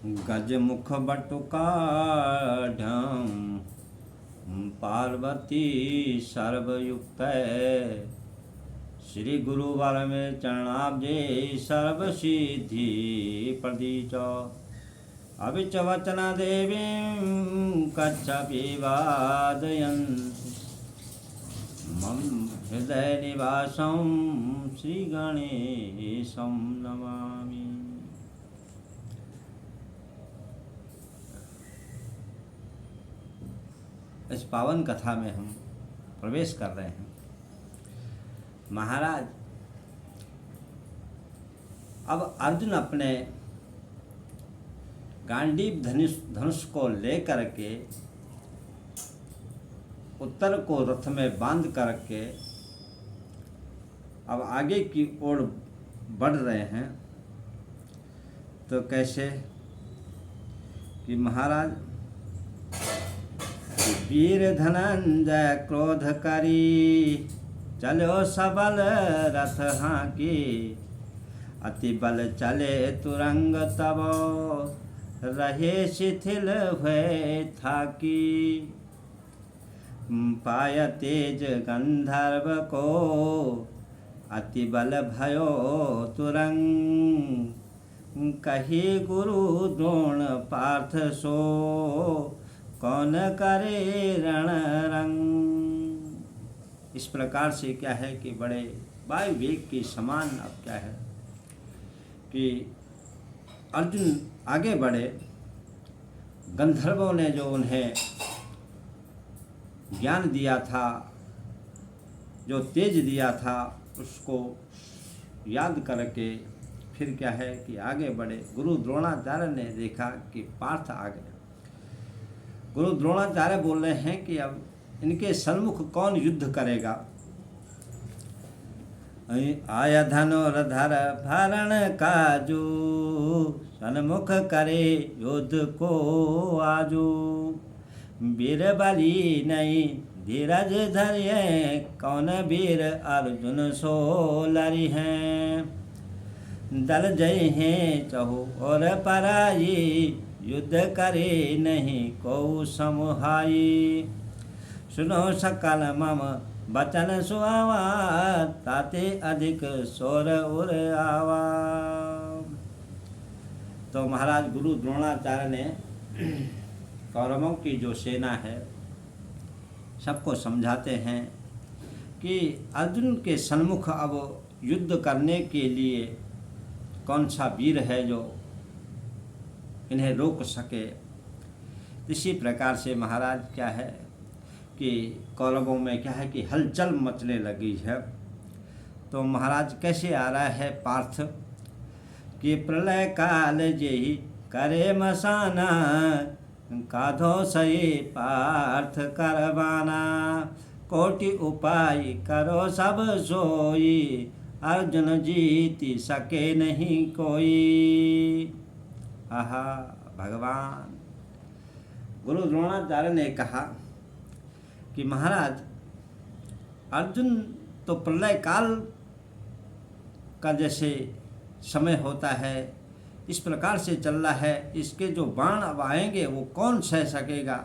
गजमुख बटुकाढ्यं पार्वती सर्वयुक्त श्री गुरुवर में चरणाब्जे सर्वसिद्धि प्रदीच अभिच वचन देवीं कच्छपि वादयन् मम हृदय निवासं श्री गणेशं नमामि। इस पावन कथा में हम प्रवेश कर रहे हैं। महाराज, अब अर्जुन अपने गांडीव धनुष को लेकर के उत्तर को रथ में बांध करके अब आगे की ओर बढ़ रहे हैं। तो कैसे कि महाराज, वीर धनंजय क्रोध करी चलो सबल रथ हांकी अति बल चले तुरंग तब रहे शिथिल हुए थाकी पाय तेज गंधर्व को अति बल भयो तुरंग कही गुरु द्रोण पार्थ सो कौन करे रण रंग। इस प्रकार से क्या है कि बड़े वायु वेग के समान अब क्या है कि अर्जुन आगे बढ़े। गंधर्वों ने जो उन्हें ज्ञान दिया था, जो तेज दिया था, उसको याद करके फिर क्या है कि आगे बढ़े। गुरु द्रोणाचार्य ने देखा कि पार्थ आ गए। गुरु द्रोणाचार्य बोल रहे हैं कि अब इनके सन्मुख कौन युद्ध करेगा। आया धनुर्धर भरण काजू सन्मुख करे युद्ध को आजू वीर बली नहीं धीरज धरिए कौन वीर अर्जुन सो लरी हैं दल जय हैं चहु और पराई युद्ध करे नहीं को समुहाई सुनो सकल मम बचन सुआवा ताते अधिक सोर उर आवा। तो महाराज गुरु द्रोणाचार्य ने कौरवों की जो सेना है सबको समझाते हैं कि अर्जुन के सन्मुख अब युद्ध करने के लिए कौन सा वीर है जो इन्हें रोक सके। इसी प्रकार से महाराज क्या है कि कौरवों में क्या है कि हलचल मचने लगी है। तो महाराज कैसे आ रहा है पार्थ कि प्रलय काल जेहि करे मसाना काधो सही पार्थ करवाना कोटि उपाय करो सब सोई अर्जुन जीति सके नहीं कोई। आहा भगवान, गुरु द्रोणाचार्य ने कहा कि महाराज अर्जुन तो प्रलय काल का जैसे समय होता है इस प्रकार से चल रहा है, इसके जो बाण अब आएंगे वो कौन सह सकेगा।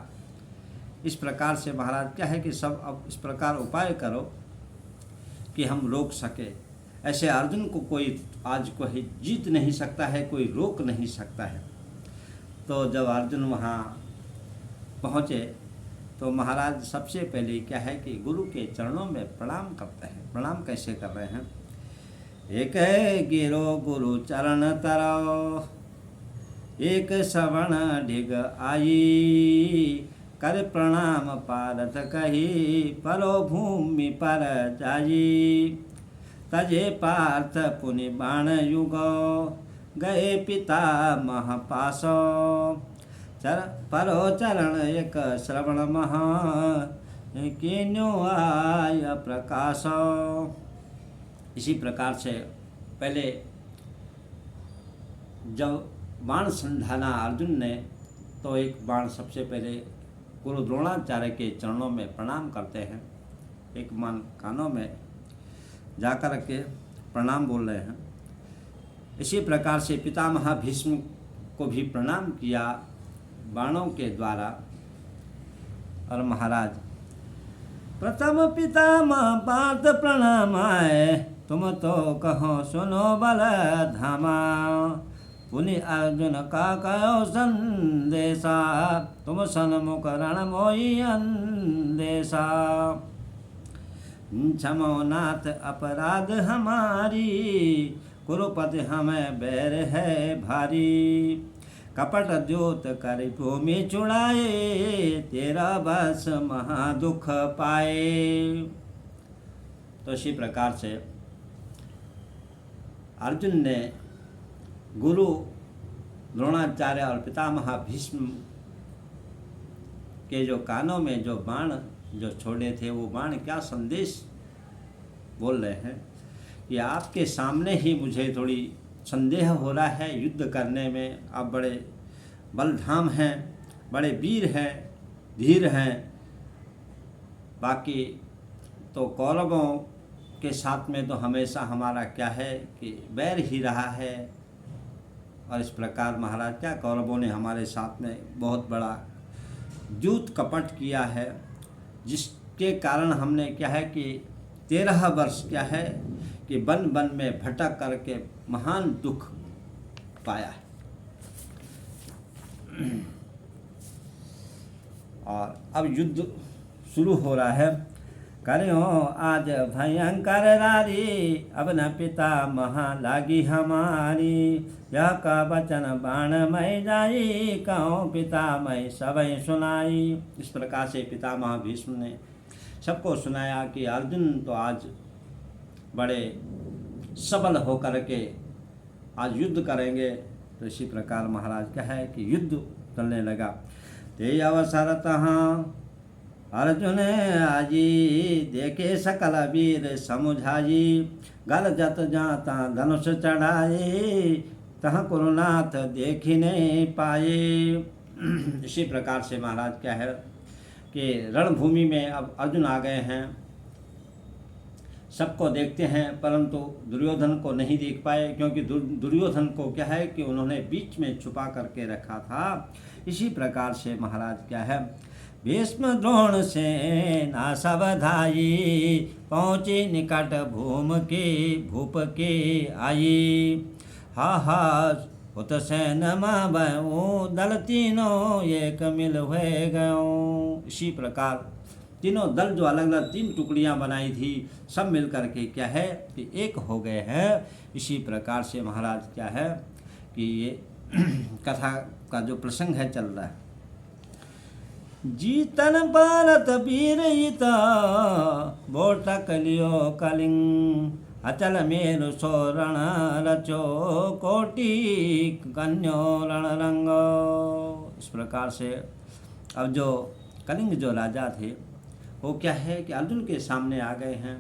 इस प्रकार से महाराज क्या है कि सब अब इस प्रकार उपाय करो कि हम रोक सके। ऐसे अर्जुन को कोई आज कोई जीत नहीं सकता है, कोई रोक नहीं सकता है। तो जब अर्जुन वहाँ पहुँचे तो महाराज सबसे पहले क्या है कि गुरु के चरणों में प्रणाम करते हैं। प्रणाम कैसे कर रहे हैं? एक गिरो गुरु चरण तरो एक श्रवण ढिग आई कर प्रणाम पारथ कही परो भूमि पर जाई तजे पार्थ पुनि बाण युग गए पिता महापासो परो चरण एक श्रवण महा किन्यो आय प्रकाश। इसी प्रकार से पहले जब बाण संधाना अर्जुन ने तो एक बाण सबसे पहले गुरु द्रोणाचार्य के चरणों में प्रणाम करते हैं। एक बाण कानों में जाकर के प्रणाम बोल रहे हैं। इसी प्रकार से पितामह भीष्म को भी प्रणाम किया बाणों के द्वारा। और महाराज प्रथम पितामह पार्थ प्रणामाय, तुम तो कहो सुनो बल धामा। पुनि अर्जुन का कहो संदेशा, तुम सन्मुख रण मोहि अंदेशा। क्षमो नाथ अपराध हमारी, कुरुपति हमें बैर है भारी। कपट द्योत कर भूमि चुड़ाए, तेरा बस महादुख पाए। तो इसी प्रकार से अर्जुन ने गुरु द्रोणाचार्य और पितामह भीष्म के जो कानों में जो बाण जो छोड़े थे, वो बाण क्या संदेश बोल रहे हैं कि आपके सामने ही मुझे थोड़ी संदेह हो रहा है युद्ध करने में। आप बड़े बलधाम हैं, बड़े वीर हैं, धीर हैं। बाकी तो कौरवों के साथ में तो हमेशा हमारा क्या है कि बैर ही रहा है। और इस प्रकार महाराज क्या कौरवों ने हमारे साथ में बहुत बड़ा जूत कपट किया है, जिसके कारण हमने क्या है कि 13 वर्ष क्या है कि वन वन में भटक करके महान दुख पाया है। और अब युद्ध शुरू हो रहा है। करो आज भयंकर रारी, अब न पिता महा लागी हमारी। यह का वचन बाण मई जाई, कहो पिता मई सबई सुनाई। इस प्रकार से पितामह भीष्म ने सबको सुनाया कि अर्जुन तो आज बड़े सबल होकर के आज युद्ध करेंगे। तो इसी प्रकार महाराज क्या है कि युद्ध चलने लगा। ते अवसर तहाँ अर्जुन आजी, देखे सकल वीर समुझाई। गल जत जाता धनुष चढ़ाए, तह कुरुनाथ देखी नहीं पाए। इसी प्रकार से महाराज क्या है कि रणभूमि में अब अर्जुन आ गए हैं। सबको देखते हैं परंतु दुर्योधन को नहीं देख पाए, क्योंकि दुर्योधन को क्या है कि उन्होंने बीच में छुपा करके रखा था। इसी प्रकार से महाराज क्या है भीष्म द्रोण से ना सबधाई, पहुँची निकट भूम के भूप के आई। हा हा उत सैन माँ दल तीनों एक मिल हुए गयों। इसी प्रकार तीनों दल जो अलग अलग 3 टुकड़ियां बनाई थी, सब मिल करके क्या है कि एक हो गए हैं। इसी प्रकार से महाराज क्या है कि ये कथा का जो प्रसंग है चल रहा है। जीतन भारत वीर ईता, बोटक लियो कलिंग। अचल मेरु सोरण रचो, कोटि कन्यो रण रंगो। इस प्रकार से अब जो कलिंग जो राजा थे वो क्या है कि अर्जुन के सामने आ गए हैं।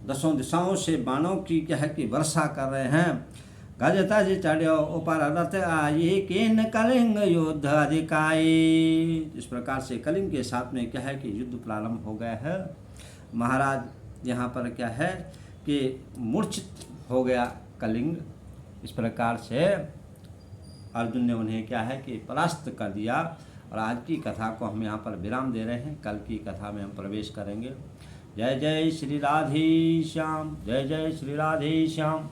10 दिशाओं से बाणों की क्या है कि वर्षा कर रहे हैं। गजता जी चढ़ो ऊपर रथ आई, किन कलिंग युद्ध अधिकाई। इस प्रकार से कलिंग के साथ में क्या है कि युद्ध प्रारंभ हो गया है। महाराज यहाँ पर क्या है कि मूर्छित हो गया कलिंग। इस प्रकार से अर्जुन ने उन्हें क्या है कि परास्त कर दिया। और आज की कथा को हम यहाँ पर विराम दे रहे हैं। कल की कथा में हम प्रवेश करेंगे। जय जय श्री राधे श्याम, जय जय श्री राधे श्याम।